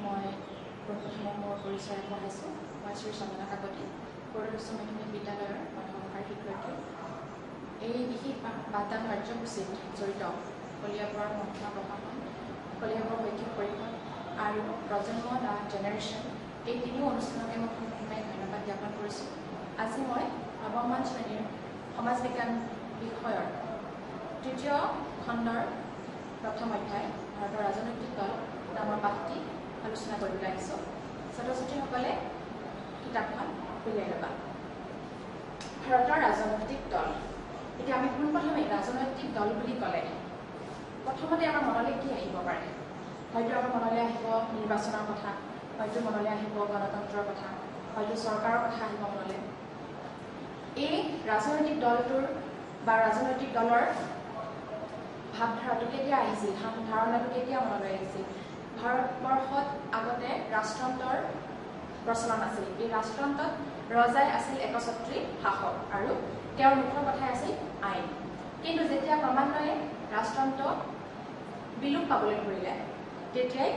মই প্ৰথমে মোৰ পৰিচয় আগবঢ়াইছোঁ। মই শ্ৰী চন্দনা কাকতি, সৰুদস্য মাধ্যমিক বিদ্যালয়ৰ প্ৰথম শাখাৰ শিক্ষয়িত্ৰী। এই বিশেষ বাৰ্তা কাৰ্যসূচীত জড়িত কলিয়াবৰৰ মহকুমা প্ৰশাসন, কলিয়াবৰ শৈক্ষিক পৰিষদ আৰু প্ৰজন্ম দ্য জেনেৰেশ্যন এই তিনিও অনুষ্ঠানকে মই প্ৰথমে ধন্যবাদ জ্ঞাপন কৰিছোঁ। আজি মই নৱমমান শ্ৰেণীৰ সমাজ বিজ্ঞান বিষয়ৰ তৃতীয় খণ্ডৰ প্ৰথম অধ্যায় ভাৰতৰ ৰাজনৈতিক দল নামৰ পাঠটি আলোচনা কৰিবলৈ আহিছোঁ। ছাত্ৰ ছাত্ৰীসকলে কিতাপখন উলিয়াই ল'বা। ভাৰতৰ ৰাজনৈতিক দল। এতিয়া আমি পোনপ্ৰথমে ৰাজনৈতিক দল বুলি ক'লে প্ৰথমতে আমাৰ মনলৈ কি আহিব পাৰে? হয়তো আমাৰ মনলৈ আহিব নিৰ্বাচনৰ কথা, হয়তো মনলৈ আহিব গণতন্ত্ৰৰ কথা, হয়তো চৰকাৰৰ কথা আহিব মনলৈ। এই ৰাজনৈতিক দলটোৰ বা ৰাজনৈতিক দলৰ ভাৱধাৰাটো কেতিয়া আহিছিল, ধাৰণাটো কেতিয়া মনলৈ আহিছিল? ভাৰতবৰ্ষত আগতে ৰাজতন্ত্ৰৰ প্ৰচলন আছিল। এই ৰাজতন্ত্ৰত ৰজাই আছিল একছত্ৰী শাসক আৰু তেওঁৰ মুখ্য কথাই আছিল আইন। কিন্তু যেতিয়া ক্ৰমান্বয়ে ৰাজতন্ত্ৰ বিলোপ পাবলৈ ধৰিলে তেতিয়াই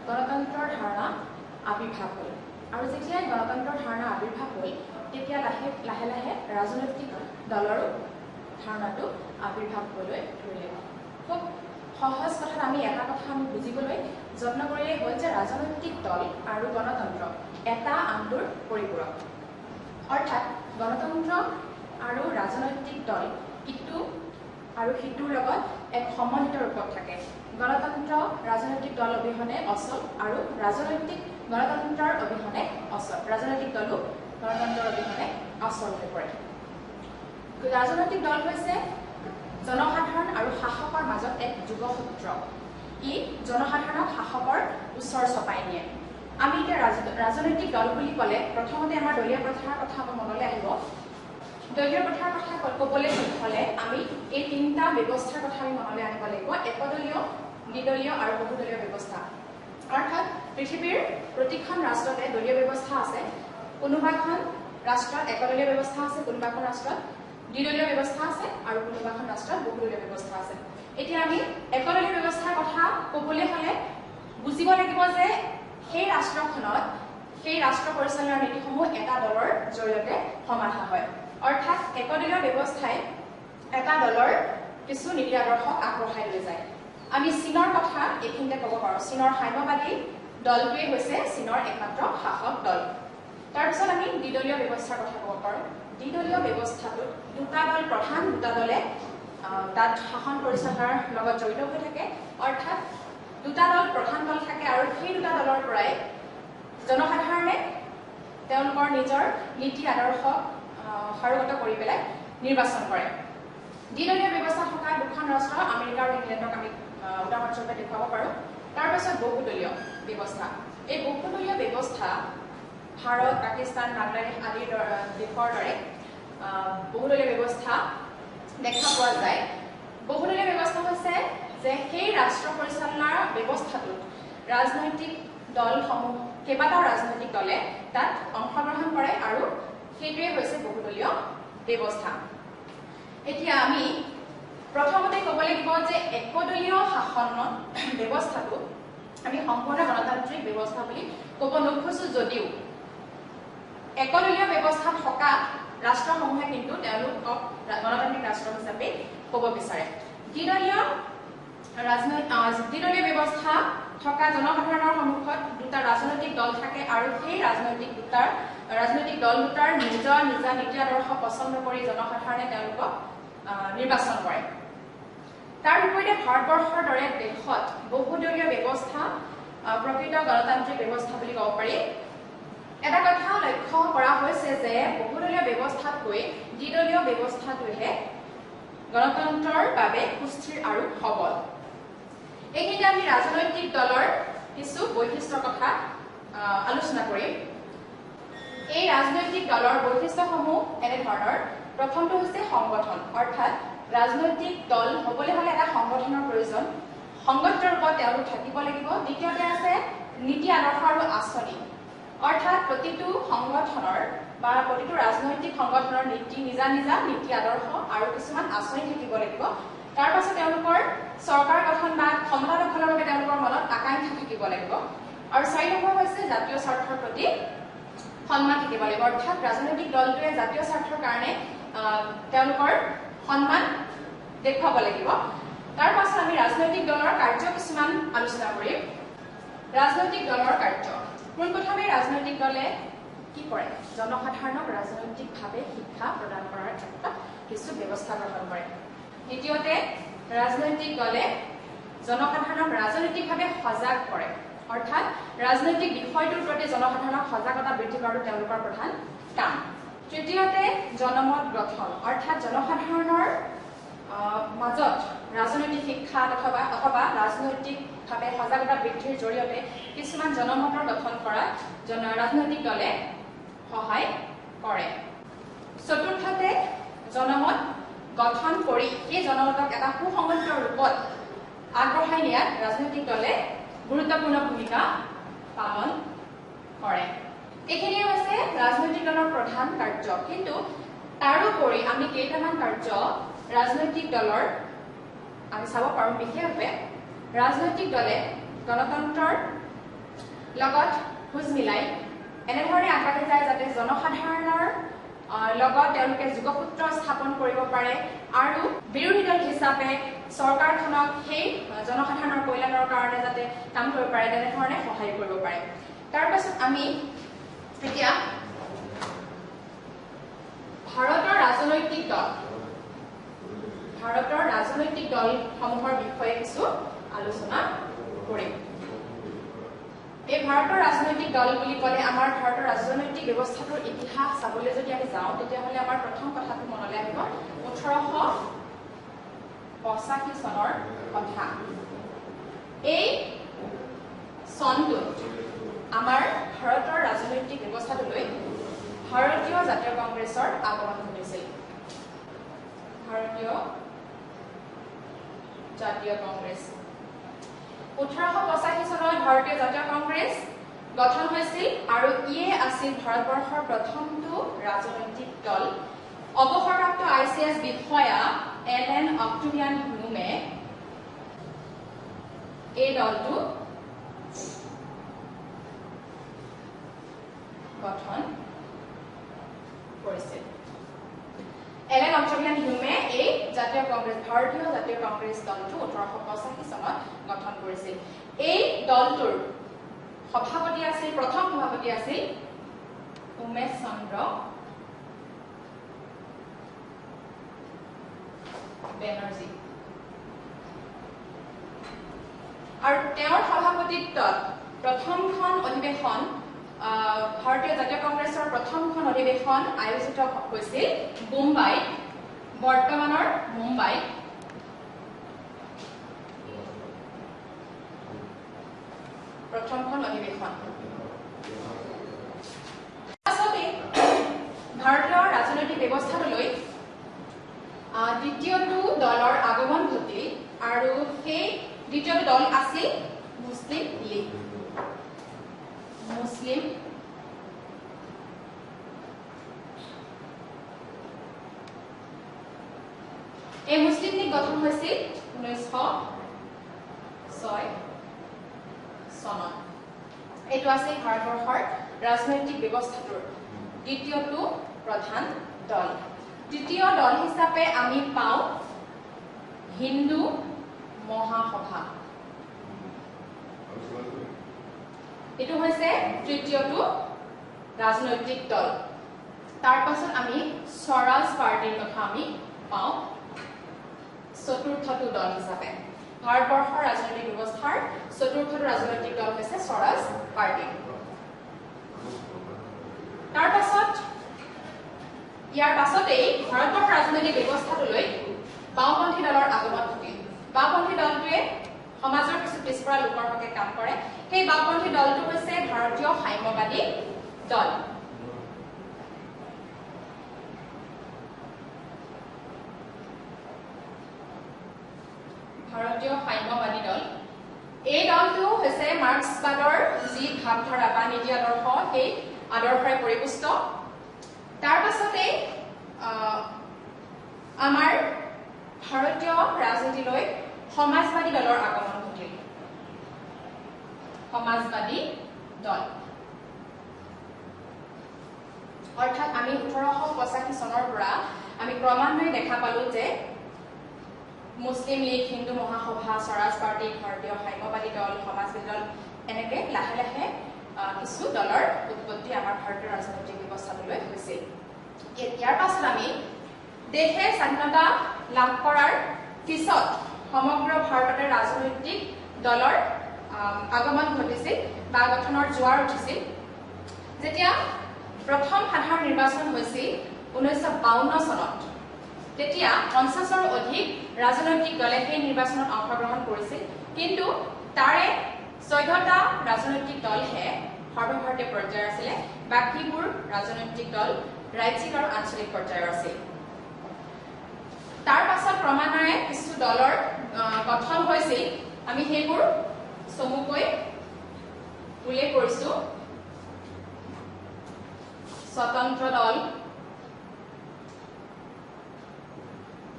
গণতন্ত্ৰৰ ধাৰণা আৱিৰ্ভাৱ হ'ল। আৰু যেতিয়াই গণতন্ত্ৰৰ ধাৰণা আৱিৰ্ভাৱ হ'ল তেতিয়া লাহে লাহে ৰাজনৈতিক দলৰো ধাৰণাটো আৱিৰ্ভাৱ হ'বলৈ ধৰিলে। খুব সহজ কথাত আমি এটা কথা আমি বুজিবলৈ যত্ন কৰিলেই হ'ল যে ৰাজনৈতিক দল আৰু গণতন্ত্ৰ এটা আনটোৰ পৰিপূৰক। অৰ্থাৎ গণতন্ত্ৰ আৰু ৰাজনৈতিক দল ইটো আৰু সিটোৰ লগত এক সমন্বিত ৰূপত থাকে। গণতন্ত্ৰ ৰাজনৈতিক দল অবিহনে অচল আৰু গণতন্ত্ৰৰ অবিহনে অচল। ৰাজনৈতিক দলো গণতন্ত্ৰৰ অবিহনে অচল হৈ পৰে। ৰাজনৈতিক দল হৈছে জনসাধাৰণ আৰু শাসকৰ মাজত এক যোগসূত্ৰ। ই জনসাধাৰণক শাসকৰ ওচৰ চপাই নিয়ে। আমি এতিয়া ৰাজনৈতিক দল বুলি ক'লে প্ৰথমতে আমাৰ দলীয় প্ৰথাৰ কথা মনলৈ আহিব। দলীয় প্ৰথাৰ কথা ক'বলৈ হ'লে আমি এই তিনিটা ব্যৱস্থাৰ কথা আমি মনলৈ আনিব লাগিব: একদলীয়, দ্বিদলীয় আৰু বহুদলীয় ব্যৱস্থা। অৰ্থাৎ পৃথিৱীৰ প্ৰতিখন ৰাষ্ট্ৰতে দলীয় ব্যৱস্থা আছে। কোনোবাখন ৰাষ্ট্ৰত একদলীয় ব্যৱস্থা আছে, কোনোবাখন ৰাষ্ট্ৰত দ্বিদলীয় ব্যৱস্থা আছে আৰু কোনোবাখন ৰাষ্ট্ৰত বহুদলীয় ব্যৱস্থা আছে। এতিয়া আমি একদলীয় ব্যৱস্থাৰ কথা ক'বলৈ হ'লে বুজিব লাগিব যে সেই ৰাষ্ট্ৰখনত সেই ৰাষ্ট্ৰ পৰিচালনাৰ নীতিসমূহ এটা দলৰ জৰিয়তে সমাধা হয়। অৰ্থাৎ একদলীয় ব্যৱস্থাই এটা দলৰ কিছু নীতি আদৰ্শক আগবঢ়াই লৈ যায়। আমি চীনৰ কথা এইখিনিতে ক'ব পাৰোঁ। চীনৰ সাম্যবাদী দলটোৱেই হৈছে চীনৰ একমাত্ৰ শাসক দল। তাৰপিছত আমি দ্বিদলীয় ব্যৱস্থাৰ কথা ক'ব পাৰোঁ। দ্বিদলীয় ব্যৱস্থাটোত প্ৰধান দুটা দলে তাত শাসন পৰিচালনাৰ লগত জড়িত হৈ থাকে। অৰ্থাৎ দুটা দল প্ৰধান দল থাকে আৰু সেই দুটা দলৰ পৰাই জনসাধাৰণে তেওঁলোকৰ নিজৰ নীতি আদৰ্শ সাৰোগত কৰি পেলাই নিৰ্বাচন কৰে। দ্বিদলীয় ব্যৱস্থা থকা দুখন ৰাষ্ট্ৰ আমেৰিকা আৰু ইংলেণ্ডক আমি উদাহৰণস্বৰূপে দেখুৱাব পাৰোঁ। তাৰপিছত বহুদলীয় ব্যৱস্থা। এই বহুদলীয় ব্যৱস্থা ভাৰত, পাকিস্তান, বাংলাদেশ আদি দেশৰ দৰে বহুদলীয় ব্যৱস্থা দেখা পোৱা যায়। বহুদলীয় ব্যৱস্থা হৈছে যে সেই ৰাষ্ট্ৰ পৰিচালনাৰ ব্যৱস্থাটোত ৰাজনৈতিক দলসমূহ কেইবাটাও ৰাজনৈতিক দলে তাত অংশগ্ৰহণ কৰে আৰু সেইটোৱে হৈছে বহুদলীয় ব্যৱস্থা। এতিয়া আমি প্ৰথমতে ক'ব লাগিব যে একদলীয় শাসন ব্যৱস্থাটো আমি সম্পূৰ্ণ গণতান্ত্ৰিক ব্যৱস্থা বুলি ক'ব নোখোজো যদিও একদলীয় ব্যৱস্থা থকা ৰাষ্ট্ৰসমূহে কিন্তু তেওঁলোকক গণতান্ত্ৰিক ৰাষ্ট্ৰ হিচাপে ক'ব বিচাৰে। দ্বিদলীয় ব্যৱস্থা থকা জনসাধাৰণৰ সন্মুখত দুটা ৰাজনৈতিক দল থাকে আৰু সেই ৰাজনৈতিক দল দুটাৰ নিজা নীতি আদৰ্শ পচন্দ কৰি জনসাধাৰণে তেওঁলোকক নিৰ্বাচন কৰে। তাৰ বিপৰীতে ভাৰতবৰ্ষৰ দৰে দেশত বহুদলীয় ব্যৱস্থা প্ৰকৃত গণতান্ত্ৰিক ব্যৱস্থা বুলি ক'ব পাৰি। এটা কথা লক্ষ্য কৰা হৈছে যে বহুদলীয় ব্যৱস্থাতকৈ দ্বিদলীয় ব্যৱস্থাটোহে গণতন্ত্ৰৰ বাবে সুস্থিৰ আৰু সবল। এইখিনিতে আমি ৰাজনৈতিক দলৰ কিছু বৈশিষ্ট্যৰ কথা আলোচনা কৰিম। এই ৰাজনৈতিক দলৰ বৈশিষ্ট্যসমূহ এনেধৰণৰ। প্ৰথমটো হৈছে সংগঠন। অৰ্থাৎ ৰাজনৈতিক দল হ'বলৈ হ'লে এটা সংগঠনৰ প্ৰয়োজন। সংগঠিত ৰূপত তেওঁলোক থাকিব লাগিব। দ্বিতীয়তে আছে নীতি আদৰ্শ আৰু আঁচনি। অৰ্থাৎ প্ৰতিটো সংগঠনৰ বা প্ৰতিটো ৰাজনৈতিক সংগঠনৰ নিজা নীতি আদৰ্শ আৰু কিছুমান আঁচনি থাকিব লাগিব। তাৰ পাছত তেওঁলোকৰ চৰকাৰ গঠন বা ক্ষমতা দখলৰ বাবে তেওঁলোকৰ মনত আকাংক্ষা থাকিব লাগিব। আৰু 4 নম্বৰ হৈছে জাতীয় স্বাৰ্থৰ প্ৰতি সন্মান থাকিব লাগিব অৰ্থাৎ ৰাজনৈতিক দলটোৱে জাতীয় স্বাৰ্থৰ কাৰণে তেওঁলোকৰ সন্মান দেখুৱাব লাগিব তাৰ পাছত আমি ৰাজনৈতিক দলৰ কাৰ্য কিছুমান আলোচনা কৰিম ৰাজনৈতিক দলৰ কাৰ্য পোনপ্ৰথমে ৰাজনৈতিক দলে কি কৰে জনসাধাৰণক ৰাজনৈতিকভাৱে শিক্ষা প্ৰদান কৰাৰ ক্ষেত্ৰত কিছু ব্যৱস্থা গ্ৰহণ কৰে দ্বিতীয়তে ৰাজনৈতিক দলে জনসাধাৰণক ৰাজনৈতিকভাৱে সজাগ কৰে অৰ্থাৎ ৰাজনৈতিক বিষয়টোৰ প্ৰতি জনসাধাৰণক সজাগতা বৃদ্ধি কৰাটো তেওঁলোকৰ প্ৰধান কাম তৃতীয়তে জনমত গঠন অৰ্থাৎ জনসাধাৰণৰ মাজত ৰাজনৈতিক শিক্ষা অথবা ৰাজনৈতিকভাৱে সজাগতা বৃদ্ধিৰ জৰিয়তে কিছুমান জনমতৰ গঠন কৰাত ৰাজনৈতিক দলে সহায় কৰে চতুৰ্থতে জনমত গঠন কৰি এই জনমতক এটা সুসংগঠিত ৰূপত আগবঢ়াই নিয়াত ৰাজনৈতিক দলে গুৰুত্বপূৰ্ণ ভূমিকা পালন কৰে এইখিনি হৈছে ৰাজনৈতিক দলৰ প্ৰধান কাৰ্য কিন্তু তাৰোপৰি আমি কেইটামান কাৰ্য ৰাজনৈতিক দলৰ আমি চাব পাৰোঁ বিশেষভাৱে ৰাজনৈতিক দলে গণতন্ত্ৰৰ লগত খোজ মিলাই এনেধৰণে আগবাঢ়ি যায় যাতে জনসাধাৰণৰ লগত তেওঁলোকে যোগসূত্ৰ স্থাপন কৰিব পাৰে আৰু বিৰোধী দল হিচাপে চৰকাৰখনক সেই জনসাধাৰণৰ কল্যাণৰ কাৰণে যাতে কাম কৰিব পাৰে তেনেধৰণে সহায় কৰিব পাৰে তাৰ পাছত আমি এতিয়া ভাৰতৰ ৰাজনৈতিক দলসমূহৰ বিষয়ে কিছু আলোচনা কৰিম এই ভাৰতৰ ৰাজনৈতিক দল বুলি ক'লে আমাৰ ভাৰতৰ ৰাজনৈতিক ব্যৱস্থাটোৰ ইতিহাস চাবলৈ যদি আমি যাওঁ তেতিয়াহ'লে আমাৰ প্ৰথম কথাটো মনলৈ আহিব 1885 চনৰ কথা এই চনটোত আমাৰ ভাৰতৰ ৰাজনৈতিক ব্যৱস্থাটোলৈ ভাৰতীয় জাতীয় কংগ্ৰেছৰ আগমন ঘটিছিল ভাৰতীয় জাতীয় কংগ্ৰেছ 1885 চনত ভাৰতীয় জাতীয় কংগ্ৰেছ গঠন হৈছিল আৰু ইয়ে আছিল ভাৰতবৰ্ষৰ প্ৰথমটো ৰাজনৈতিক দল অৱসৰপ্ৰাপ্ত ICS বিষয়া এলেন অক্টোভিয়ান হিউমে এই দলটো গঠন কৰিছিল এলেন অক্টোভিয়ান হিউমে এই জাতীয় কংগ্ৰেছ ভাৰতীয় জাতীয় কংগ্ৰেছ দলটো 1885 চনত গঠন কৰিছিল এই দলটোৰ সভাপতি আছিল প্ৰথম সভাপতি আছিল উমেশ চন্দ্ৰ বেনাৰ্জী আৰু তেওঁৰ সভাপতিত্বত প্ৰথমখন অধিৱেশন ভাৰতীয় জাতীয় কংগ্ৰেছৰ প্ৰথমখন অধিৱেশন আয়োজিত হৈছিল মুম্বাইত বৰ্তমানৰ মুম্বাইত প্ৰথমখন অধিৱেশন ভাৰতীয় ৰাজনৈতিক ব্যৱস্থাটোলৈ দ্বিতীয়টো দলৰ আগমন ঘটিল আৰু সেই দ্বিতীয়টো দল আছিল মুছলিম লীগ এই মুছলিম লীগ গঠন হৈছিল 1906 চনত এইটো আছিল ভাৰতবৰ্ষৰ ৰাজনৈতিক ব্যৱস্থাটোৰ দ্বিতীয়টো প্ৰধান দল তৃতীয় দল হিচাপে আমি পাওঁ হিন্দু মহাসভা এইটো হৈছে তৃতীয়টো ৰাজনৈতিক দল তাৰ পাছত আমি স্বৰাজ পাৰ্টিৰ কথা আমি পাওঁ চতুৰ্থটো দল হিচাপে ভাৰতবৰ্ষৰ ৰাজনৈতিক ব্যৱস্থাৰ চতুৰ্থটো ৰাজনৈতিক দল হৈছে স্বৰাজ পাৰ্টি তাৰ পাছত ইয়াৰ পাছতেই ভাৰতবৰ্ষৰ ৰাজনৈতিক ব্যৱস্থাটোলৈ বাওঁপন্থী দলৰ আগমন ঘটিল বাওঁপন্থী দলটোৱে সমাজৰ কিছু পিছপৰা লোকৰ হকে কাম কৰে সেই বাওঁপন্থী দলটো হৈছে ভাৰতীয় সাম্যবাদী দল ভাৰতীয় সাম্যবাদী দল এই দলটো হৈছে মাৰ্ক্সবাদৰ যি ভাৱধাৰা বা নীতি আদৰ্শ সেই আদৰ্শৰে পৰিপুষ্ট তাৰ পাছতে আমাৰ ভাৰতীয় ৰাজনীতিলৈ সমাজবাদী দলৰ আগমন ঘটিল সমাজবাদী দল অৰ্থাৎ আমি 1885 চনৰ পৰা আমি ক্ৰমান্বয়ে দেখা পালো যে মুছলিম লীগ হিন্দু মহাসভা স্বৰাজ পাৰ্টি ভাৰতীয় সাম্যবাদী দল সমাজবাদী দল এনেকে লাহে লাহে কিছু দলৰ উৎপত্তি আমাৰ ভাৰতীয় ৰাজনৈতিক ব্যৱস্থালৈ হৈছিল ইয়াৰ পাছত আমি দেশে স্বাধীনতা লাভ কৰাৰ পিছত সমগ্ৰ ভাৰততে ৰাজনৈতিক দলৰ আগমন ঘটিছিল বা গঠনৰ জোৱাৰ উঠিছিল যেতিয়া প্ৰথম সাধাৰণ নিৰ্বাচন হৈছিল 1952 চনত তেতিয়া 50ৰো অধিক ৰাজনৈতিক দলে সেই নিৰ্বাচনত অংশগ্ৰহণ কৰিছিল কিন্তু তাৰে 14টা ৰাজনৈতিক দলহে সৰ্বভাৰতীয় পৰ্যায়ৰ আছিল বাকিবোৰ ৰাজনৈতিক দল ৰাজ্যিক আৰু আঞ্চলিক পৰ্যায়ৰ আছিল তাৰ পাছত ক্ৰমান্বয়ে কিছু দলৰ গঠন হৈছিল আমি সেইবোৰ চমুকৈ উল্লেখ কৰিছো স্বতন্ত্ৰ দল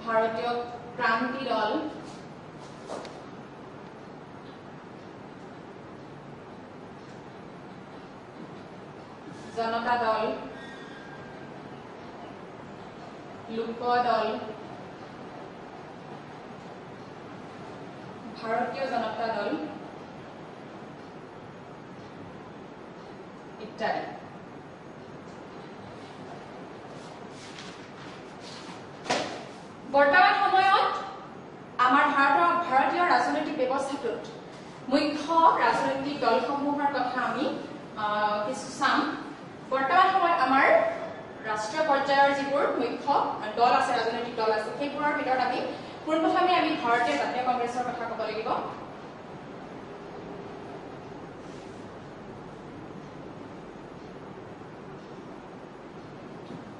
ভাৰতীয় ক্ৰান্তি দল জনতা দল লোক দল ভাৰতীয় জনতা দল ইত্যাদি বৰ্তমান সময়ত আমাৰ ভাৰতীয় ৰাজনৈতিক ব্যৱস্থাটোত মুখ্য ৰাজনৈতিক দলসমূহৰ কথা আমি কিছু চাম বৰ্তমান সময়ত আমাৰ ৰাষ্ট্ৰীয় পৰ্যায়ৰ যিবোৰ মুখ্য দল আছে ৰাজনৈতিক দল আছে সেইবোৰৰ ভিতৰত আমি পোনপ্ৰথমে আমি ভাৰতীয় জাতীয় কংগ্ৰেছৰ কথা ক'ব লাগিব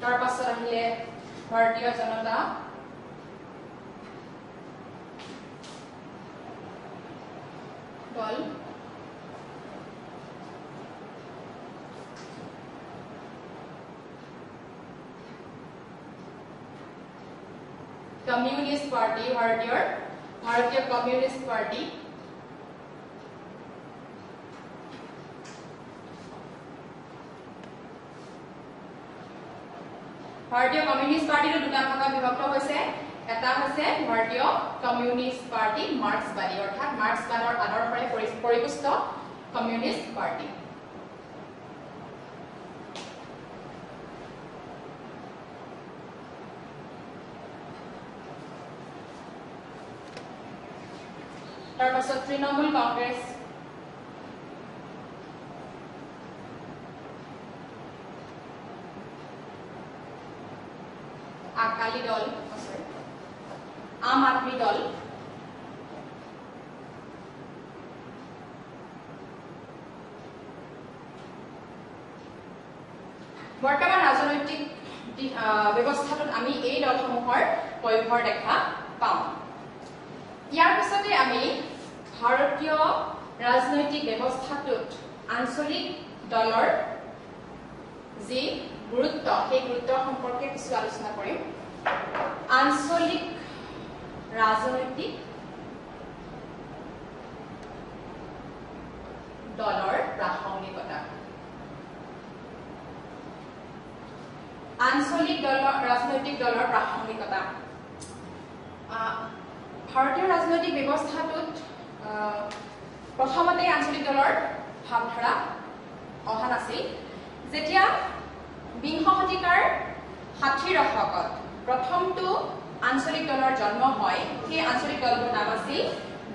তাৰ পাছত আহিলে ভাৰতীয় জনতা দল কমিউনিষ্ট পাৰ্টি ভাৰতীয় কমিউনিষ্ট পাৰ্টি ভাৰতীয় কমিউনিষ্ট পাৰ্টিৰ দুটা ভাগত বিভক্ত হৈছে এটা হৈছে ভাৰতীয় কমিউনিষ্ট পাৰ্টি মাৰ্ক্সবাদী অৰ্থাৎ মাৰ্ক্সবাদৰ আদৰ্শৰে পৰিপুষ্ট কমিউনিষ্ট পাৰ্টি তাৰ পাছত তৃণমূল কংগ্ৰেছ আকালি দল আম আদমি দল বৰ্তমান ৰাজনৈতিক ব্যৱস্থাটোত আমি এই দলসমূহৰ পয়োভৰ দেখা পাওঁ ইয়াৰ পিছতে আমি ভাৰতীয় ৰাজনৈতিক ব্যৱস্থাটোত আঞ্চলিক দলৰ যি গুৰুত্ব সেই গুৰুত্ব সম্পৰ্কে কিছু আলোচনা কৰিম আঞ্চলিক ৰাজনৈতিক দলৰ প্ৰাসংগিকতা আঞ্চলিক ৰাজনৈতিক দলৰ প্ৰাসংগিকতা ভাৰতীয় ৰাজনৈতিক ব্যৱস্থাটোত প্ৰথমতে আঞ্চলিক দলৰ ভাৱধাৰা অহা নাছিল যেতিয়া 20 শতিকাৰ 60 দশকত প্ৰথমটো আঞ্চলিক দলৰ জন্ম হয় সেই আঞ্চলিক দলটোৰ নাম আছিল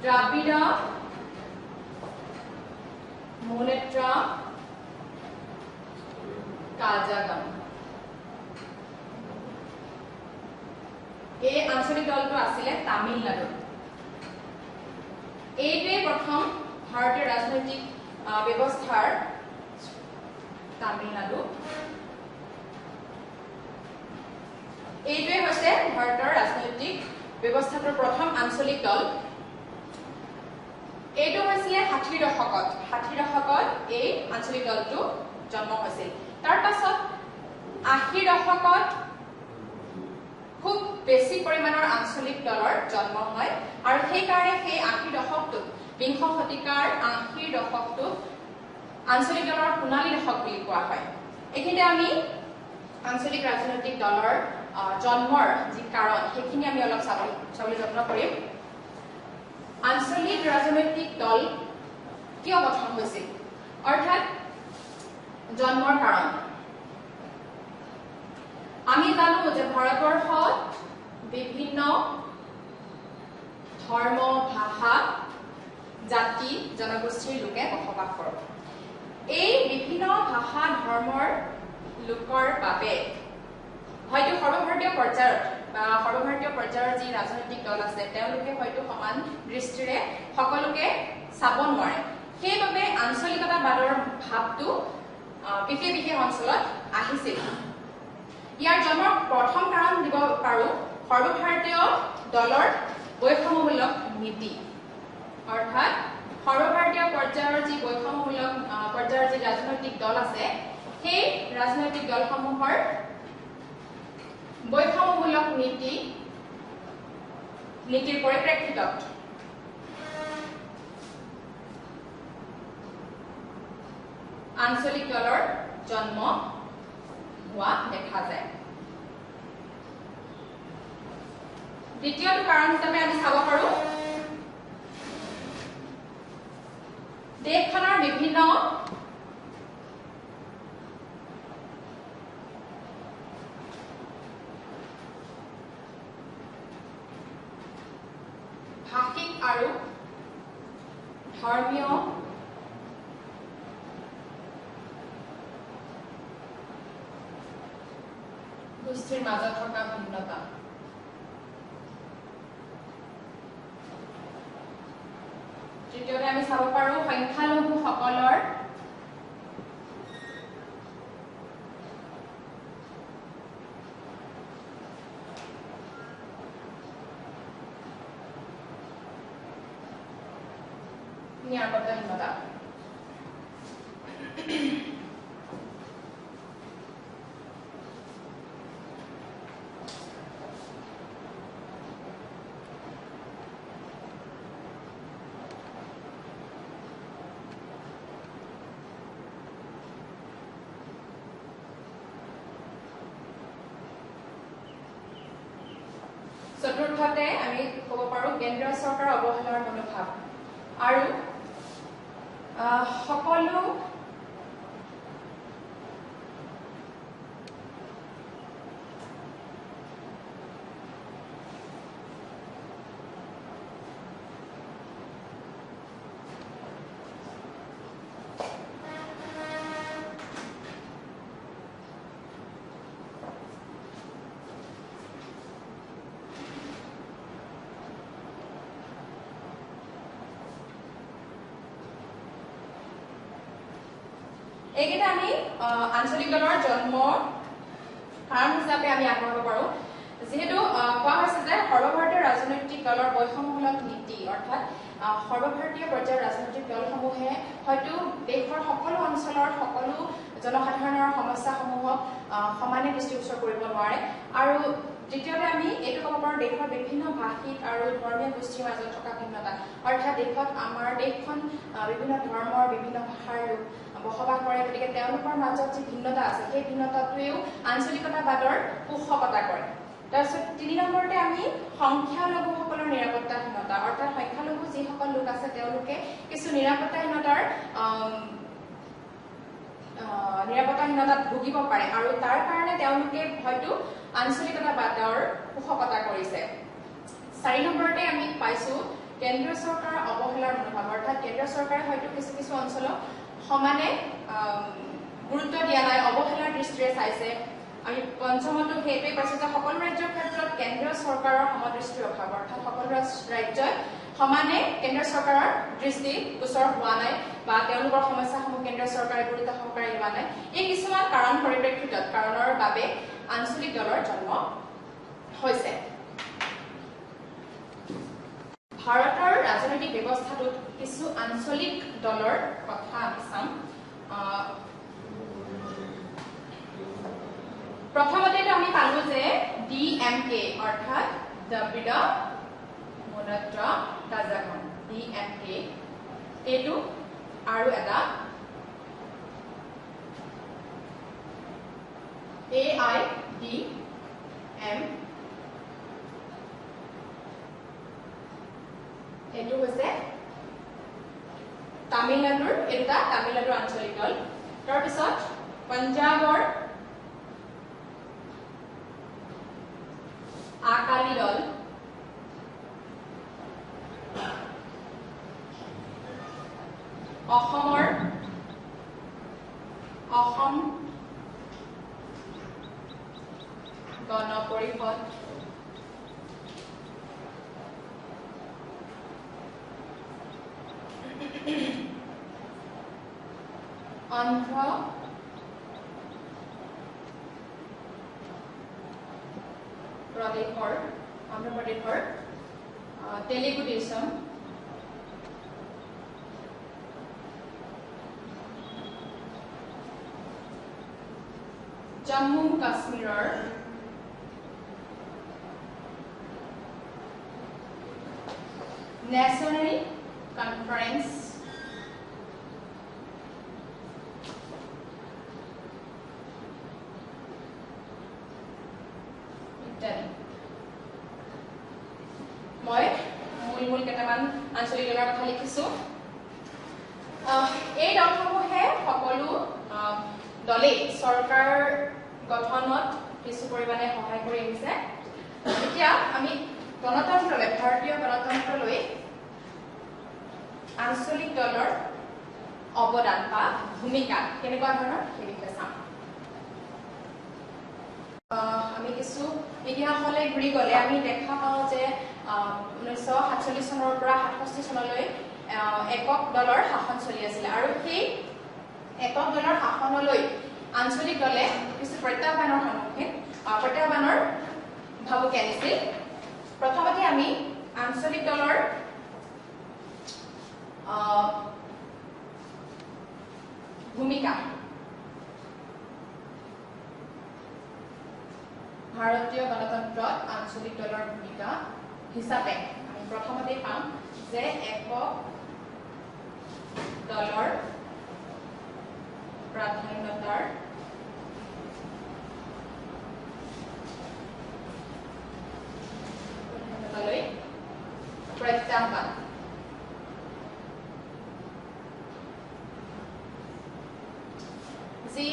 দ্ৰাবিড় মুনেত্ৰ কাজাগম এই আঞ্চলিক দলটো আছিলে তামিলনাডু এইটোৱে প্ৰথম ভাৰতীয় ৰাজনৈতিক ব্যৱস্থাৰ তামিলনাডু এইটোৱে হৈছে ভাৰতৰ ৰাজনৈতিক ব্যৱস্থাটোৰ প্ৰথম আঞ্চলিক দল এইটো হৈছিলে 60 দশকত এই আঞ্চলিক দলটো জন্ম হৈছিল তাৰ পাছত 80 দশকত খুব বেছি পৰিমাণৰ আঞ্চলিক দলৰ জন্ম হয় আৰু সেই কাৰণে সেই 80 দশকটোত বিংশ শতিকাৰ ৮০ দশকটোক আঞ্চলিক দলৰ সোণালী দশক বুলি কোৱা হয়। এইখিনিতে আমি আঞ্চলিক ৰাজনৈতিক দলৰ জন্মৰ যি কাৰণ সেইখিনি আমি অলপ চাবলৈ যত্ন কৰিম। আঞ্চলিক ৰাজনৈতিক দল কিয় গঠন হৈছিল, অৰ্থাৎ জন্মৰ কাৰণ। আমি জানো যে ভাৰতবৰ্ষত বিভিন্ন ধৰ্ম, ভাষা, জাতি, জনগোষ্ঠীৰ লোকে বসবাস কৰে। এই বিভিন্ন ভাষা ধৰ্মৰ লোকৰ বাবে হয়তো সৰ্বভাৰতীয় পৰ্যায়ত বা সৰ্বভাৰতীয় পৰ্যায়ৰ যি ৰাজনৈতিক দল আছে তেওঁলোকে হয়তো সমান দৃষ্টিৰে সকলোকে চাব নোৱাৰে। সেইবাবে আঞ্চলিকতাবাদৰ ভাৱটো বিশেষ বিশেষ অঞ্চলত আহিছিল। ইয়াৰ জন্মৰ প্ৰথম কাৰণ দিব পাৰো সৰ্বভাৰতীয় দলৰ বৈষম্যমূলক নীতি, অৰ্থাৎ সৰ্বভাৰতীয় পৰ্যায়ৰ যি বৈষম্যমূলক পৰ্যায়ৰ যি ৰাজনৈতিক দল আছে সেই ৰাজনৈতিক দলসমূহৰ বৈষম্যমূলক নীতিৰ পৰিপ্ৰেক্ষিতত আঞ্চলিক দলৰ জন্ম হোৱা দেখা যায়। দ্বিতীয়টো কাৰণ হিচাপে আমি চাব পাৰো দেশখনৰ বিভিন্ন ভাষিক আৰু ধৰ্মীয় গোষ্ঠীৰ মাজত থকা ভিন্নতা। তৃতীয়তে আমি চাব পাৰো সংখ্যালঘুসকলৰ নিৰাপত্তাহীনতা। চতুৰ্থতে আমি ক'ব পাৰো কেন্দ্ৰীয় চৰকাৰৰ অৱহেলাৰ মনোভাৱ আৰু সকলো এইকেইটা আমি আঞ্চলিক দলৰ জন্ম কাৰণ হিচাপে আমি আগবঢ়াব পাৰো। যেহেতু কোৱা হৈছে যে সৰ্বভাৰতীয় ৰাজনৈতিক দলৰ বৈষম্যমূলক নীতি, অৰ্থাৎ সৰ্বভাৰতীয় পৰ্যায়ৰ ৰাজনৈতিক দলসমূহে হয়তো দেশৰ সকলো অঞ্চলৰ সকলো জনসাধাৰণৰ সমস্যাসমূহক সমানে দৃষ্টিগোচৰ কৰিব নোৱাৰে। আৰু দ্বিতীয়তে আমি এইটো ক'ব পাৰো দেশৰ বিভিন্ন ভাষিক আৰু ধৰ্মীয় গোষ্ঠীৰ মাজত থকা ভিন্নতা, অৰ্থাৎ আমাৰ দেশখন বিভিন্ন ধৰ্মৰ বিভিন্ন ভাষাৰ লোক বসবাস কৰে, গতিকে তেওঁলোকৰ মাজত যি ভিন্নতা আছে সেই ভিন্নতাটোৱেও আঞ্চলিকতাবাদৰ পোষকতা কৰে। তাৰপিছত ৩ নম্বৰতে আমি সংখ্যালঘুসকলৰ নিৰাপত্তাহীনতা, অৰ্থাৎ সংখ্যালঘু যিসকল লোক আছে তেওঁলোকে কিছু নিৰাপত্তাহীনতাত ভুগিব পাৰে আৰু তাৰ কাৰণে তেওঁলোকে হয়তো আঞ্চলিকতাবাদৰ পোষকতা কৰিছে। ৪ নম্বৰতে আমি পাইছো কেন্দ্ৰীয় চৰকাৰৰ অৱহেলাৰ মনোভাৱ, অৰ্থাৎ কেন্দ্ৰীয় চৰকাৰে হয়তো কিছু কিছু অঞ্চলক সমানে গুৰুত্ব দিয়া নাই, অৱহেলাৰ দৃষ্টিৰে চাইছে। আমি পঞ্চমতো সেইটোৱে পাইছো যে সকলো ৰাজ্যৰ ক্ষেত্ৰত কেন্দ্ৰীয় চৰকাৰৰ সমদৃষ্টিৰ অভাৱ, অৰ্থাৎ সকলো ৰাজ্যই সমানে কেন্দ্ৰীয় চৰকাৰৰ দৃষ্টি গোচৰ হোৱা নাই বা তেওঁলোকৰ সমস্যাসমূহ কেন্দ্ৰীয় চৰকাৰে গুৰুত্ব সহকাৰে লোৱা নাই। এই কিছুমান কাৰণৰ বাবে আঞ্চলিক দলৰ জন্ম হৈছে। ভাৰতৰ ৰাজনৈতিক ব্যৱস্থাটোত কিছু আঞ্চলিক দলৰ কথা আমি চাম। প্ৰথমতেতো আমি পালো যে DMK অৰ্থাৎ দ্ৰবিড় মুনেত্ৰ কাঝাগম, DMK এইটো আৰু এটা AIDM এইটো হৈছে তামিলনাডুৰ এটা তামিলনাডুৰ আঞ্চলিক দল তাৰ পিছত পঞ্জাবৰ আকালি দল অসমৰ অসম গণ পৰিষদ অন্ধ্ৰ প্ৰদেশৰ তেলেগু দেশম জম্মু কাশ্মীৰৰ নেশ্যনেল কনফাৰেন্স ইত্যাদি মই মূল কেইটামান আঞ্চলিক দলৰ কথা লিখিছো এই দলসমূহে সকলো দলেই চৰকাৰ গঠনত কিছু পৰিমাণে সহায় কৰি আহিছে এতিয়া আমি গণতন্ত্ৰলৈ ভাৰতীয় গণতন্ত্ৰলৈ আঞ্চলিক দলৰ অৱদান বা ভূমিকা কেনেকুৱা ধৰণৰ সেই বিষয়ে চাম আমি কিছু ইতিহাসলৈ ঘূৰি গ'লে আমি দেখা পাওঁ যে 1947 চনৰ পৰা 67 চনলৈ একক দলৰ শাসন চলি আছিল আৰু সেই একক দলৰ শাসনলৈ আঞ্চলিক দলে কিছু প্ৰত্যাহ্বানৰ সন্মুখীন প্ৰত্যাহ্বানৰ ভাবুকি আনিছিল প্ৰথমতে আমি আঞ্চলিক দলৰ ভূমিকা ভাৰতীয় গণতন্ত্ৰত আঞ্চলিক দলৰ ভূমিকা হিচাপে আমি প্ৰথমতে পাম যে একক দলৰ প্ৰাধান্যতাৰ প্ৰত্যাহ্বান যি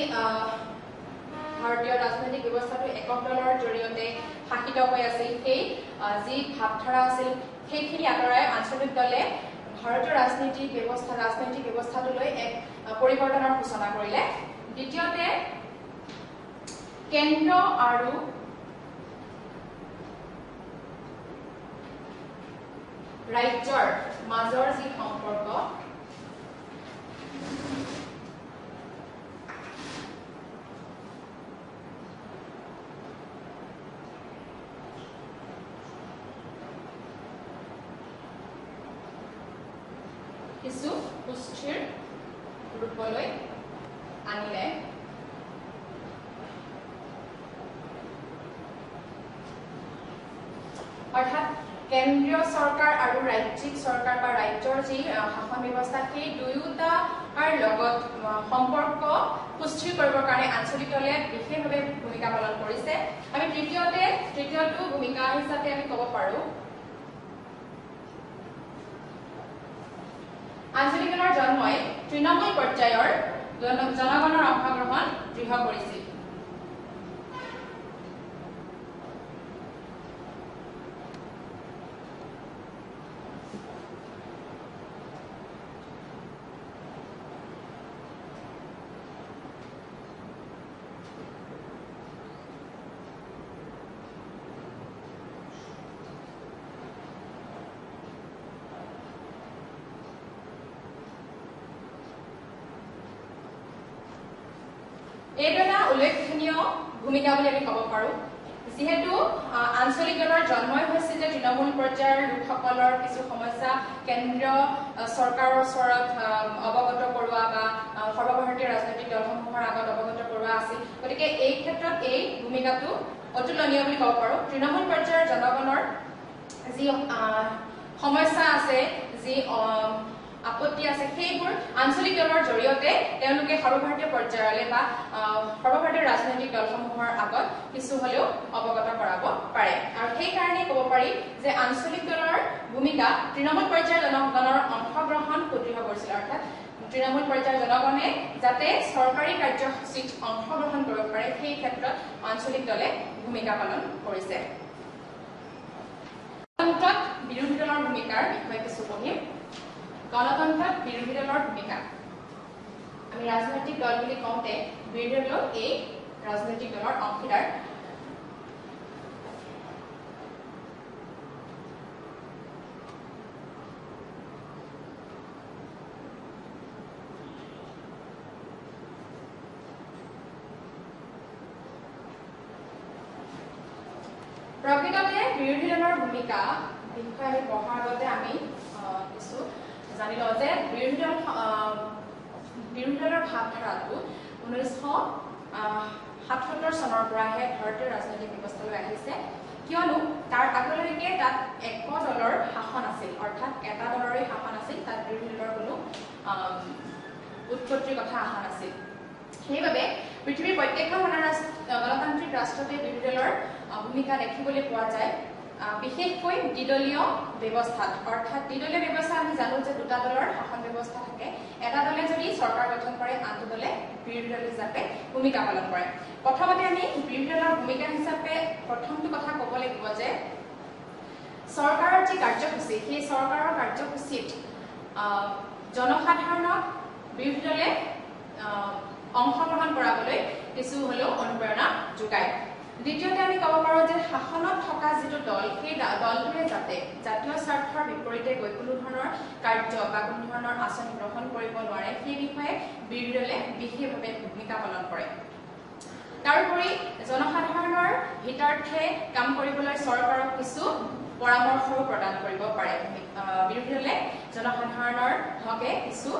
ভাৰতীয় ৰাজনৈতিক ব্যৱস্থাটো একক দলৰ জৰিয়তে শাসিত হৈ আছিল সেই যি ভাৱধাৰা আছিল সেইখিনি আঁতৰাই আঞ্চলিক দলে ভাৰতীয় ৰাজনৈতিক ব্যৱস্থাটোলৈ এক পৰিৱৰ্তনৰ সূচনা কৰিলে দ্বিতীয়তে কেন্দ্ৰ আৰু ৰাজ্যৰ মাজৰ যি সম্পৰ্ক কিছু সুস্থিৰ ৰূপলৈ আনিলে অৰ্থাৎ কেন্দ্ৰীয় চৰকাৰ আৰু ৰাজ্যিক চৰকাৰ বা ৰাজ্যৰ যি শাসন ব্যৱস্থা সেই দুয়োটাৰ লগত সম্পৰ্ক সুস্থিৰ কৰিবৰ কাৰণে আঞ্চলিক দলে বিশেষভাৱে ভূমিকা পালন কৰিছে আমি তৃতীয়টো ভূমিকা হিচাপে আমি ক'ব পাৰো আঞ্চলিক দলৰ জন্মই তৃণমূল পৰ্যায়ৰ জনগণৰ অংশগ্ৰহণ দৃঢ় কৰিছিল এইটো এটা উল্লেখনীয় ভূমিকা বুলি আমি ক'ব পাৰো যেহেতু আঞ্চলিক দলৰ জন্মই হৈছে যে তৃণমূল পৰ্যায়ৰ লোকসকলৰ কিছু সমস্যা কেন্দ্ৰীয় চৰকাৰৰ ওচৰত অৱগত কৰোৱা বা সৰ্বভাৰতীয় ৰাজনৈতিক দলসমূহৰ আগত অৱগত কৰোৱা আছিল গতিকে এই ক্ষেত্ৰত এই ভূমিকাটো অতুলনীয় বুলি ক'ব পাৰো তৃণমূল পৰ্যায়ৰ জনগণৰ যি সমস্যা আছে যি আপত্তি আছে সেইবোৰ আঞ্চলিক দলৰ জৰিয়তে তেওঁলোকে সৰ্বভাৰতীয় পৰ্যায়লৈ বা সৰ্বভাৰতীয় ৰাজনৈতিক দলসমূহৰ আগত কিছু হলেও অৱগত কৰাব পাৰে আৰু সেই কাৰণে ক'ব পাৰি যে আঞ্চলিক দলৰ ভূমিকা তৃণমূল পৰ্যায়ৰ জনগণৰ অংশগ্ৰহণ সুদৃঢ় কৰিছিল অৰ্থাৎ তৃণমূল পৰ্যায়ৰ জনগণে যাতে চৰকাৰী কাৰ্যসূচীত অংশগ্ৰহণ কৰিব পাৰে সেই ক্ষেত্ৰত আঞ্চলিক দলে ভূমিকা পালন কৰিছে গণতন্ত্ৰত বিৰোধী দলৰ ভূমিকাৰ বিষয়ে কিছু পঢ়িম গণতন্ত্ৰত বিৰোধী দলৰ ভূমিকা আমি ৰাজনৈতিক দল বুলি কওঁতে বিৰোধী দল এই ৰাজনৈতিক দলৰ অংশীদাৰ প্ৰকৃততে বিৰোধী দলৰ ভূমিকা বিষয়ে আমি পঢ়াৰ আগতে আমি কিছু জানি লওঁ যে বিৰোধী দলৰ ভাৱধাৰাটো 1977 চনৰ পৰাহে ভাৰতীয় ৰাজনৈতিক ব্যৱস্থালৈ আহিছে কিয়নো তাৰ আগলৈকে তাত এক দলৰ শাসন আছিল অৰ্থাৎ এটা দলৰে শাসন আছিল তাত বিৰোধী দলৰ কোনো উৎপত্তিৰ কথা অহা নাছিল সেইবাবে পৃথিৱীৰ প্ৰত্যেকখন গণতান্ত্ৰিক ৰাষ্ট্ৰতে বিৰোধী দলৰ ভূমিকা দেখিবলৈ পোৱা যায় বিশেষকৈ দ্বিদলীয় ব্যৱস্থাত অৰ্থাৎ দ্বিদলীয় ব্যৱস্থা আমি জানো যে দুটা দলৰ শাসন ব্যৱস্থা থাকে এটা দলে যদি চৰকাৰ গঠন কৰে আনটো দলে বিৰোধী দল হিচাপে ভূমিকা পালন কৰে প্ৰথমতে আমি বিৰোধী দলৰ ভূমিকা হিচাপে প্ৰথমটো কথা ক'ব লাগিব যে চৰকাৰৰ যি কাৰ্যসূচী সেই চৰকাৰৰ কাৰ্যসূচীত জনসাধাৰণক বিৰোধী দলে অংশগ্ৰহণ কৰাবলৈ কিছু হলেও অনুপ্ৰেৰণা যোগায় দ্বিতীয়তে আমি ক'ব পাৰোঁ যে শাসনত থকা যিটো দল সেই দলটোৱে যাতে জাতীয় স্বাৰ্থৰ বিপৰীতে গৈ কোনো ধৰণৰ কাৰ্য বা কোনো ধৰণৰ আঁচনি গ্ৰহণ কৰিব নোৱাৰে সেই বিষয়ে বিৰোধী দলে বিশেষভাৱে ভূমিকা পালন কৰে তাৰোপৰি জনসাধাৰণৰ হিতাৰ্থে কাম কৰিবলৈ চৰকাৰক কিছু পৰামৰ্শও প্ৰদান কৰিব পাৰে বিৰোধী দলে জনসাধাৰণৰ হকে কিছু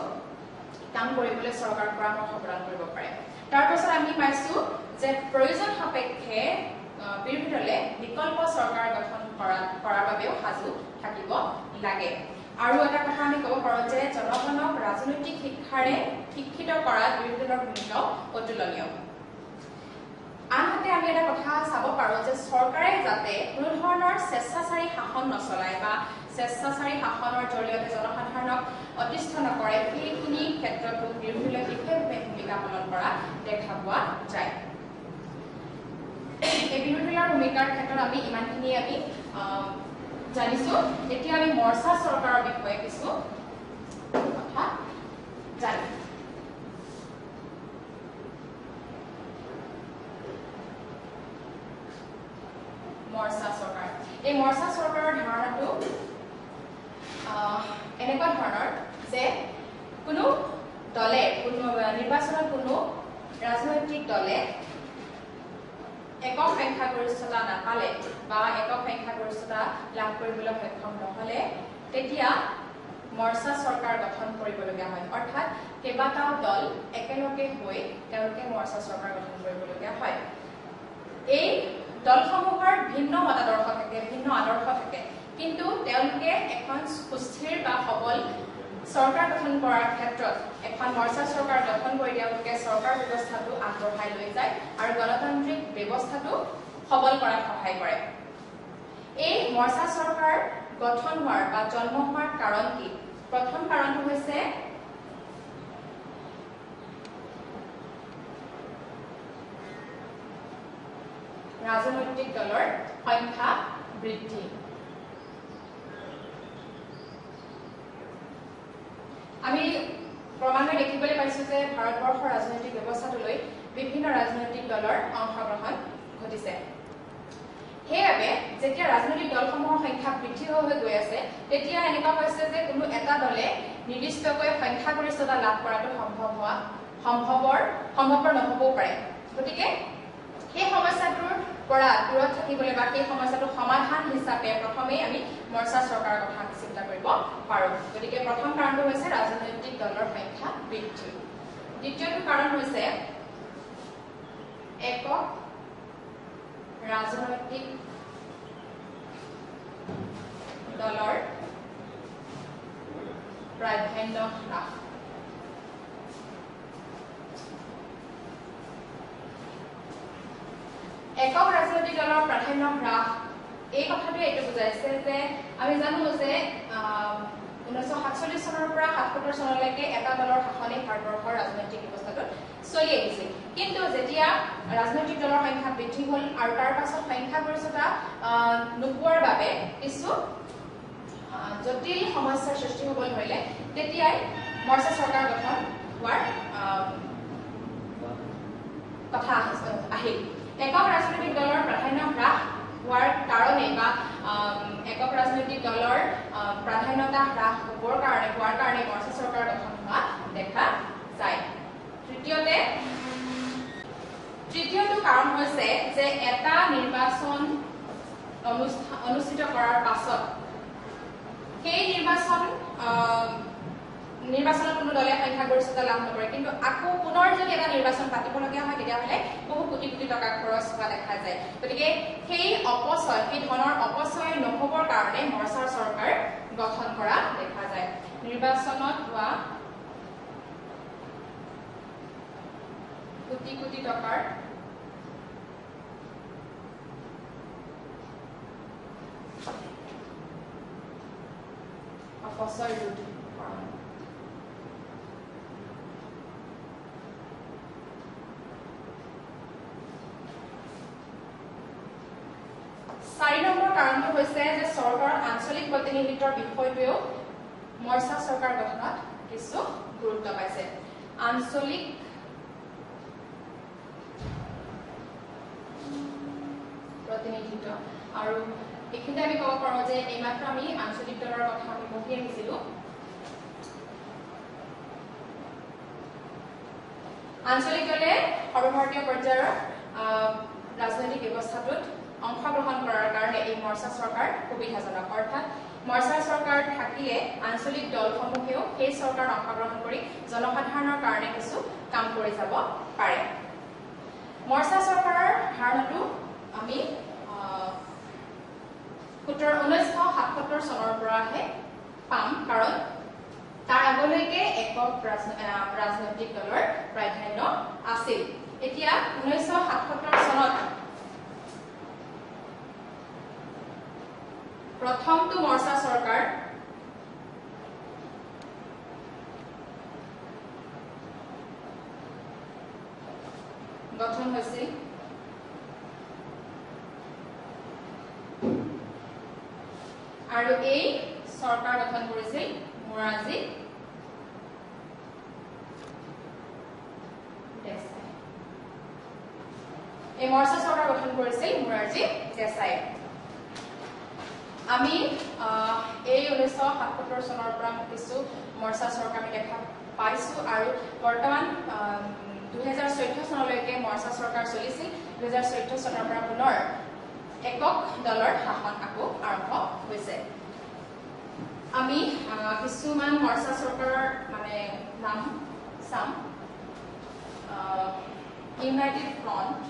কাম কৰিবলৈ চৰকাৰক পৰামৰ্শ প্ৰদান কৰিব পাৰে তাৰপাছত আমি পাইছো যে প্ৰয়োজন সাপেক্ষে বিৰোধী দলে বিকল্প চৰকাৰ গঠন কৰাৰ বাবেও সাজু থাকিব লাগে আৰু এটা কথা আমি ক'ব পাৰোঁ যে জনগণক ৰাজনৈতিক শিক্ষাৰে শিক্ষিত কৰাত বিৰোধী দলৰ ভূমিকাও অতুলনীয় আনহাতে আমি এটা কথা চাব পাৰোঁ যে চৰকাৰে যাতে কোনো ধৰণৰ স্বেচ্ছাচাৰী শাসন নচলায় বা স্বেচ্ছাচাৰী শাসনৰ জৰিয়তে জনসাধাৰণক অতিষ্ঠ নকৰে সেইখিনি ক্ষেত্ৰতো বিৰোধী দলে বিশেষভাৱে ভূমিকা পালন কৰা দেখা পোৱা যায় এই বিৰোধী দলৰ ভূমিকাৰ ক্ষেত্ৰত আমি ইমানখিনি আমি জানিছো এতিয়া আমি মৰ্চা চৰকাৰৰ বিষয়ে কিছু কথা জানিম মৰ্চা চৰকাৰ এই মৰ্চা চৰকাৰৰ ধাৰণাটো এনেকুৱা ধৰণৰ যে কোনো দলে কোনো নিৰ্বাচনত কোনো ৰাজনৈতিক দলে একক সংখ্যাগৰিষ্ঠতা নাপালে বা একক সংখ্যাগৰিষ্ঠতা লাভ কৰিবলৈ সক্ষম নহলে তেতিয়া মৰ্চা চৰকাৰ গঠন কৰিবলগীয়া হয় অৰ্থাৎ কেইবাটাও দল একেলগে হৈ তেওঁলোকে মৰ্চা চৰকাৰ গঠন কৰিবলগীয়া হয় এই দলসমূহৰ ভিন্ন মতাদৰ্শ থাকে ভিন্ন আদৰ্শ থাকে কিন্তু তেওঁলোকে এখন সুস্থিৰ বা সবল চৰকাৰ গঠন কৰাৰ ক্ষেত্ৰত এখন মৰ্চা চৰকাৰ গঠন কৰি তেওঁলোকে চৰকাৰ ব্যৱস্থাটো আগবঢ়াই লৈ যায় আৰু গণতান্ত্ৰিক ব্যৱস্থাটো সবল কৰাত সহায় কৰে এই মৰ্চা চৰকাৰ গঠন হোৱাৰ বা জন্ম হোৱাৰ কাৰণ কি প্ৰথম কাৰণটো হৈছে ৰাজনৈতিক দলৰ সংখ্যা বৃদ্ধি আমি প্ৰমাণে দেখিবলৈ পাইছো যে ভাৰতবৰ্ষৰ ৰাজনৈতিক ব্যৱস্থাটোলৈ বিভিন্ন ৰাজনৈতিক দলৰ অংশগ্ৰহণ ঘটিছে সেইবাবে যেতিয়া ৰাজনৈতিক দলসমূহৰ সংখ্যা বৃদ্ধি হৈ গৈ আছে তেতিয়া এনেকুৱা হৈছে যে কোনো এটা দলে নিৰ্দিষ্টকৈ সংখ্যাগৰিষ্ঠতা লাভ কৰাটো সম্ভৱপৰ নহবও পাৰে গতিকে সেই সমস্যাটোৰ পৰা দূৰত থাকিবলৈ বা সেই সমস্যাটো সমাধান হিচাপে প্ৰথমেই আমি মৰ্চা চৰকাৰৰ কথা চিন্তা কৰিব পাৰোঁ গতিকে প্ৰথম কাৰণটো হৈছে ৰাজনৈতিক দলৰ সংখ্যা বৃদ্ধি দ্বিতীয়টো কাৰণ হৈছে একক ৰাজনৈতিক দলৰ প্ৰাধান্য হ্ৰাস একক ৰাজনৈতিক দলৰ প্ৰাধান্য হ্ৰাস এই কথাটোৱে এইটো বুজাইছে যে আমি জানো যে 1947 চনৰ পৰা 77 চনলৈকে এটা দলৰ শাসনে ভাৰতবৰ্ষৰ ৰাজনৈতিক ব্যৱস্থাটো চলি আহিছিল কিন্তু যেতিয়া ৰাজনৈতিক দলৰ সংখ্যা বৃদ্ধি হ'ল আৰু তাৰ পাছত সংখ্যাগৰিষ্ঠতা নোপোৱাৰ বাবে কিছু জটিল সমস্যাৰ সৃষ্টি হ'বলৈ ধৰিলে তেতিয়াই মৰ্চা চৰকাৰ গঠন হোৱাৰ কথা আহিল একক ৰাজনৈতিক দলৰ প্ৰাধান্য হ্ৰাস হোৱাৰ কাৰণে বা একক ৰাজনৈতিক দলৰ প্ৰাধান্যতা হ্ৰাস হোৱাৰ কাৰণে মৰ্চা চৰকাৰ গঠন হোৱা দেখা যায় তৃতীয়টো কাৰণ হৈছে যে এটা নিৰ্বাচন অনুষ্ঠিত কৰাৰ পাছত সেই নিৰ্বাচনত কোনো দলে সংখ্যাগৰিষ্ঠতা লাভ নকৰে কিন্তু আকৌ পুনৰ যদি এটা নিৰ্বাচন পাতিবলগীয়া হয় তেতিয়াহ'লে বহু কোটি কোটি টকা খৰচ হোৱা দেখা যায় গতিকে সেই ধনৰ অপচয় নহ'বৰ কাৰণে মৰ্চাৰ চৰকাৰ গঠন কৰা দেখা যায় নিৰ্বাচনত হোৱা কোটি কোটি টকাৰ অপচয় ৰোধ চাৰি নম্বৰ কাৰণটো হৈছে যে চৰকাৰৰ আঞ্চলিক প্ৰতিনিধিত্বৰ বিষয়টোৱেও মৰ্চা চৰকাৰ গঠনত কিছু গুৰুত্ব পাইছে আঞ্চলিক প্ৰতিনিধিত্ব আৰু এইখিনিতে আমি ক'ব পাৰোঁ যে এইমাত্ৰ আমি আঞ্চলিক দলৰ কথা আমি পঢ়ি আহিছিলোঁ আঞ্চলিক দলে সৰ্বভাৰতীয় পৰ্যায়ৰ ৰাজনৈতিক ব্যৱস্থাটোত অংশগ্ৰহণ কৰাৰ কাৰণে এই মৰ্চা চৰকাৰ সুবিধাজনক অৰ্থাৎ মৰ্চা চৰকাৰ থাকিলে আঞ্চলিক দলসমূহেও সেই চৰকাৰত অংশগ্ৰহণ কৰি জনসাধাৰণৰ কাৰণে কিছু কাম কৰি যাব পাৰে মৰ্চা চৰকাৰৰ ধাৰণাটো আমি 1977 চনৰ পৰাহে পাম কাৰণ তাৰ আগলৈকে একক ৰাজনৈতিক দলৰ প্ৰাধান্য আছিল এতিয়া 1977 চনত প্ৰথমটো মৰ্চা চৰকাৰ গঠন হৈছিল আৰু এই চৰকাৰ গঠন কৰিছিল মোৰাৰজী দেশাই এই মৰ্চা চৰকাৰ গঠন কৰিছিল মোৰাৰজী দেশাই আমি এই 1977 চনৰ পৰা কিছু মৰ্চা চৰকাৰ আমি দেখা পাইছো আৰু বৰ্তমান 2014 চনলৈকে মৰ্চা চৰকাৰ চলিছিল 2014 চনৰ পৰা পুনৰ একক দলৰ শাসন আকৌ আৰম্ভ হৈছে আমি কিছুমান মৰ্চা চৰকাৰৰ মানে নাম চাম ইউনাইটেড ফ্ৰণ্ট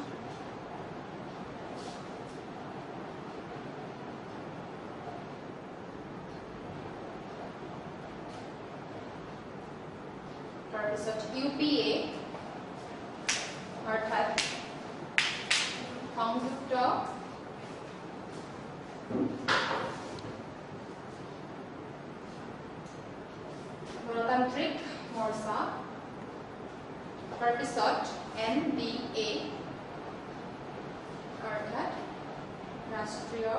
তাৰপিছত UPA অৰ্থাৎ সংযুক্ত গণতান্ত্ৰিক মৰ্চা তাৰপিছত NDA অৰ্থাৎ ৰাষ্ট্ৰীয়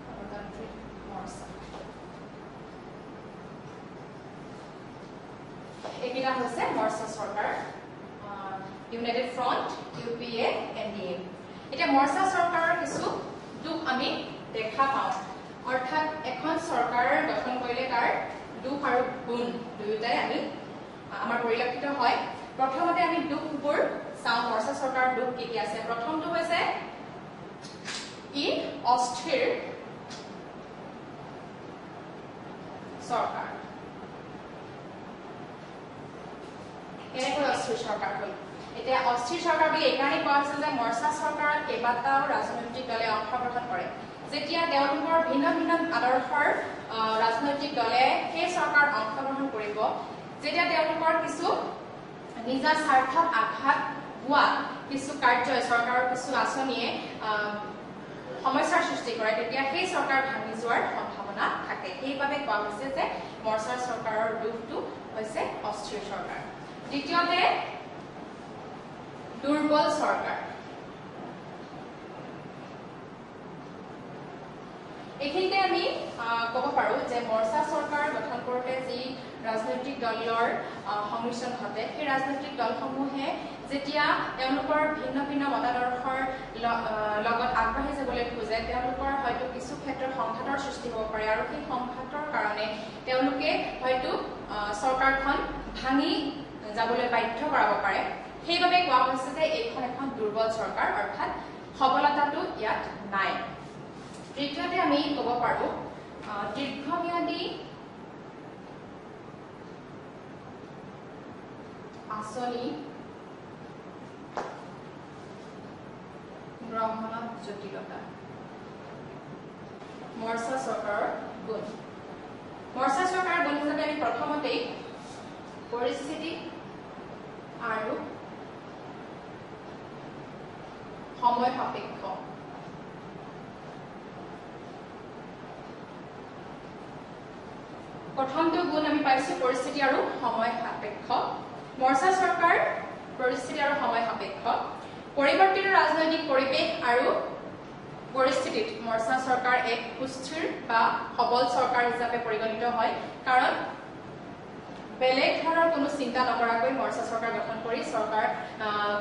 গণতান্ত্ৰিক মৰ্চা এইকেইটা হৈছে মৰ্চা চৰকাৰ ইউনাইটেড ফ্ৰণ্ট UPA NDA এটা মৰ্চা চৰকাৰৰ কিছু দুখ আমি দেখা পাওঁ অৰ্থাৎ এখন চৰকাৰ গঠন কৰিলে তাৰ দুখ আৰু গুণ দুয়োটাই আমি আমাৰ পৰিলক্ষিত হয় প্ৰথমতে আমি দুখবোৰ চাওঁ মৰ্চা চৰকাৰৰ দুখ কি কি আছে প্ৰথমটো হৈছে ই অস্থিৰ চৰকাৰ এনেকৈ অস্থিৰ চৰকাৰ হ'ল এতিয়া অস্থিৰ চৰকাৰ বুলি এইকাৰণে কোৱা হৈছে যে মৰ্চা চৰকাৰত কেইবাটাও ৰাজনৈতিক দলে অংশগ্ৰহণ কৰে। যেতিয়া তেওঁলোকৰ ভিন্ন ভিন্ন আদৰ্শৰ ৰাজনৈতিক দলে সেই চৰকাৰত অংশগ্ৰহণ কৰিব, যেতিয়া তেওঁলোকৰ কিছু নিজা স্বাৰ্থত আঘাত হোৱা কিছু কাৰ্যই চৰকাৰৰ কিছু আঁচনিয়ে সমস্যাৰ সৃষ্টি কৰে, তেতিয়া সেই চৰকাৰ ভাঙি যোৱাৰ সম্ভাৱনা থাকে। সেইবাবে কোৱা হৈছে যে মৰ্চা চৰকাৰৰ ৰূপটো হৈছে অস্থিৰ চৰকাৰ। দ্বিতীয়তে দুৰ্বল চৰকাৰ। এইখিনিতে আমি ক'ব পাৰোঁ যে মৰ্চা চৰকাৰ গঠন কৰোঁতে যি ৰাজনৈতিক দলৰ সংমিশ্ৰণ ঘটে, সেই ৰাজনৈতিক দলসমূহে যেতিয়া তেওঁলোকৰ ভিন্ন ভিন্ন মতাদৰ্শৰ লগত আগবাঢ়ি যাবলৈ খোজে, তেওঁলোকৰ হয়তো কিছু ক্ষেত্ৰত সংঘাতৰ সৃষ্টি হ'ব পাৰে আৰু সেই সংঘাতৰ কাৰণে তেওঁলোকে হয়তো চৰকাৰখন ভাঙি যাবলৈ বাধ্য কৰাব পাৰে। সেইবাবে কোৱা হৈছে যে এইখন এখন দুৰ্বল চৰকাৰ, অৰ্থাৎ সবলতাটো ইয়াত নাই। তৃতীয়তে আমি ক'ব পাৰোঁ দীৰ্ঘম্যাদী আঁচনি গ্ৰহণত জটিলতা। মৰ্চা চৰকাৰৰ গুণ। মৰ্চা চৰকাৰৰ গুণ হিচাপে আমি প্ৰথমতেই পৰিস্থিতি আৰু সময় সাপেক্ষ। প্ৰথমটো গুণ আমি পাইছো পৰিস্থিতি আৰু সময় সাপেক্ষ। মৰ্চা চৰকাৰ পৰিস্থিতি আৰু সময় সাপেক্ষ। পৰিৱৰ্তিত ৰাজনৈতিক পৰিৱেশ আৰু পৰিস্থিতিত মৰ্চা চৰকাৰ এক সুস্থিৰ বা সবল চৰকাৰ হিচাপে পৰিগণিত হয়, কাৰণ বেলেগ ধৰণৰ কোনো চিন্তা নকৰাকৈ মৰ্চা চৰকাৰ গঠন কৰি চৰকাৰ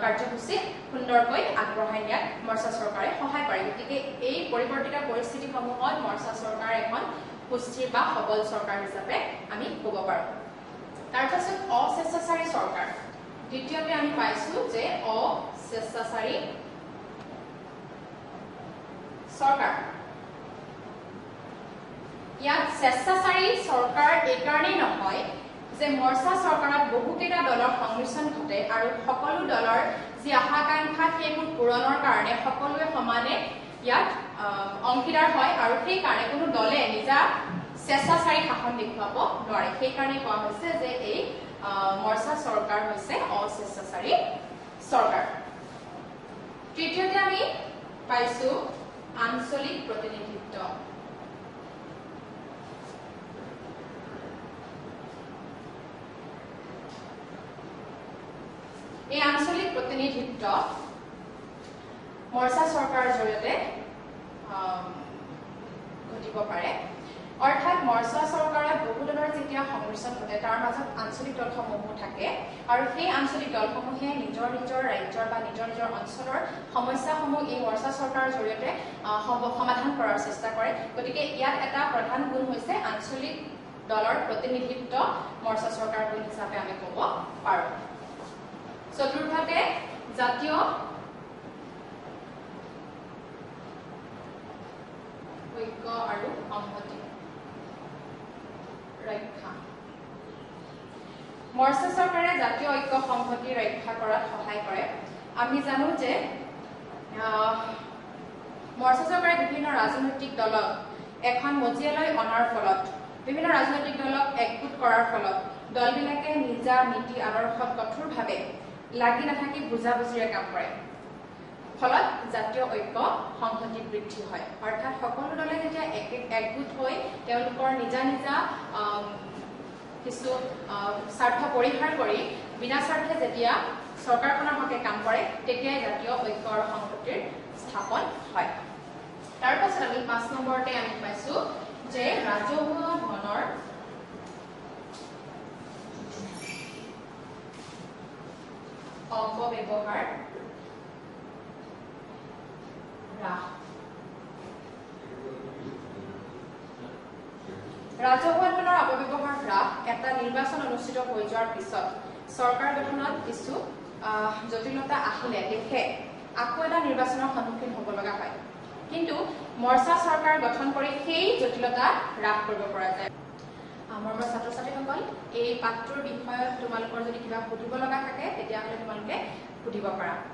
কাৰ্যসূচী সুন্দৰকৈ আগবঢ়াই নিয়াত মৰ্চা চৰকাৰে সহায় কৰে। গতিকে এই পৰিৱৰ্তিত পৰিস্থিতিসমূহত মৰ্চা চৰকাৰ এখন সুস্থিৰ বা সবল চৰকাৰ হিচাপে আমি ক'ব পাৰোঁ। তাৰপাছত অস্বেচ্ছাচাৰী চৰকাৰ। দ্বিতীয়তে আমি পাইছো যে অস্বেচ্ছাচাৰী চৰকাৰ। ইয়াত স্বেচ্ছাচাৰী চৰকাৰ এইকাৰণেই নহয় যে মৰ্চা চৰকাৰত বহুকেইটা দলৰ সংমিশ্ৰণ ঘটে আৰু সকলো দলৰ যি আশা-আকাংক্ষা সেইবোৰ পূৰণৰ কাৰণে সকলোৱে সমানে ইয়াত অংশীদাৰ হয় আৰু সেইকাৰণে কোনো দলে নিজা স্বেচ্ছাচাৰী শাসন দেখুৱাব নোৱাৰে। সেইকাৰণে কোৱা হৈছে যে এই মৰ্চা চৰকাৰ হৈছে অস্বেচ্ছাচাৰী চৰকাৰ। তৃতীয়তে আমি পাইছো আঞ্চলিক প্ৰতিনিধিত্ব। এই আঞ্চলিক প্ৰতিনিধিত্ব মৰ্চা চৰকাৰৰ জৰিয়তে ঘটিব পাৰে। অৰ্থাৎ মৰ্চা চৰকাৰত বহু দলৰ যেতিয়া সংমিশ্ৰণ ঘটে তাৰ মাজত আঞ্চলিক দলসমূহো থাকে আৰু সেই আঞ্চলিক দলসমূহে নিজৰ নিজৰ ৰাজ্যৰ বা নিজৰ নিজৰ অঞ্চলৰ সমস্যাসমূহ এই মৰ্চা চৰকাৰৰ জৰিয়তে সমাধান কৰাৰ চেষ্টা কৰে। গতিকে ইয়াত এটা প্ৰধান গুণ হৈছে আঞ্চলিক দলৰ প্ৰতিনিধিত্ব মৰ্চা চৰকাৰ গুণ হিচাপে আমি ক'ব পাৰোঁ। চতুৰ্থতে জাতীয় ঐক্য আৰু সংহতি ৰক্ষা। মৰ্চা চৰকাৰে জাতীয় ঐক্য সংহতি ৰক্ষা কৰাত সহায় কৰে। আমি জানো যে মৰ্চা চৰকাৰে বিভিন্ন ৰাজনৈতিক দলক এখন মজিয়ালৈ অনাৰ ফলত, বিভিন্ন ৰাজনৈতিক দলক একগোট কৰাৰ ফলত দলবিলাকে নিজা নীতি আদৰ্শত কঠোৰভাৱে লাগি নাথাকি বুজাবুজিৰে কাম কৰে। ফলত জাতীয় ঐক্য সংহতি বৃদ্ধি হয়। অৰ্থাৎ সকলো দলে যেতিয়া একগোট হৈ তেওঁলোকৰ নিজা নিজা কিছু স্বাৰ্থ পৰিহাৰ কৰি বিনা স্বাৰ্থে যেতিয়া চৰকাৰখনৰ হকে কাম কৰে তেতিয়াই জাতীয় ঐক্য আৰু সংহতিৰ স্থাপন হয়। তাৰপাছত আমি ৫ নম্বৰতে আমি পাইছো যে ৰাজহুৱা ধনৰ অপব্যৱহাৰ হ্ৰাস। ৰাজহুৱা ধনৰ অপব্যৱহাৰ হ্ৰাস এটা নিৰ্বাচন অনুষ্ঠিত হৈ যোৱাৰ পিছত চৰকাৰ গঠনত কিছু জটিলতা আহিলে দেশে আকৌ এটা নিৰ্বাচনৰ সন্মুখীন হ'ব লগা হয়। কিন্তু মৰ্চা চৰকাৰ গঠন কৰি সেই জটিলতা হ্ৰাস কৰিব পৰা যায়। মৰমৰ ছাত্ৰ ছাত্ৰীসকল, এই পাঠটোৰ বিষয়ত তোমালোকৰ যদি কিবা সুধিব লগা থাকে তেতিয়াহ'লে তোমালোকে সুধিব পাৰা।